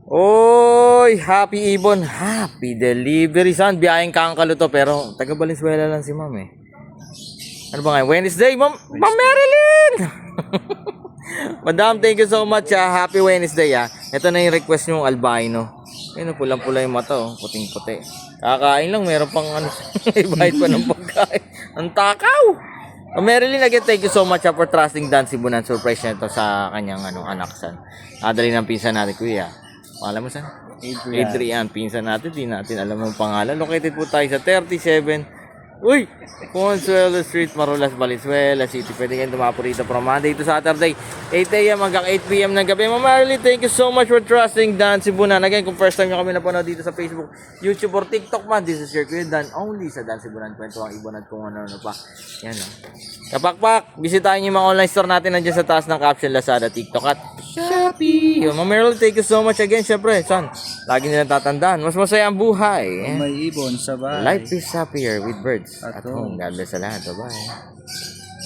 Oy, happy Ibon, happy delivery son. Biyayang Kangkalo to pero taga Valenzuela lang si ma'am eh. Ano ba ngayon? Wednesday, Ma'am Marilyn! Madam, thank you so much. Happy Wednesday Ito na yung request nyo, albino. Ayun, pulang-pula yung mata puting-puti. Kakain lang, meron pang ano, ibahit pa ng pagkain. Ang takaw! Marilyn, again, thank you so much for trusting Dan Sibunan. Surprise na ito sa kanyang anak san. Dali ng pinsan natin, kuya. Pangalan mo san? Adrian, pinsan natin. Di natin alam ang pangalan. Located po tayo sa 37 Consuelo Street, Marulas, Valenzuela City. Pwede kayong tumapo rito from Monday to Saturday 8 a.m. hanggang 8 p.m. ng gabi. Ma'am Marilyn, thank you so much for trusting Dan Sibunan. Again, kung first time nyo kami napanood dito sa Facebook, YouTube, or TikTok man, this is your Kuya Dan, only sa Dan Sibunan. Kwento ang ibon at kung ano-ano pa. Yan Kapakpak, bisitahin yung mga online store natin nandiyan sa taas ng caption, Lazada, TikTok at Shopee. Ma'am Marilyn, thank you so much again. Syempre, son, lagi nilang tatandaan, mas masaya ang buhay. May ibon sa bahay. Life is happier with birds at home. God bless sa lahat. Bye-bye.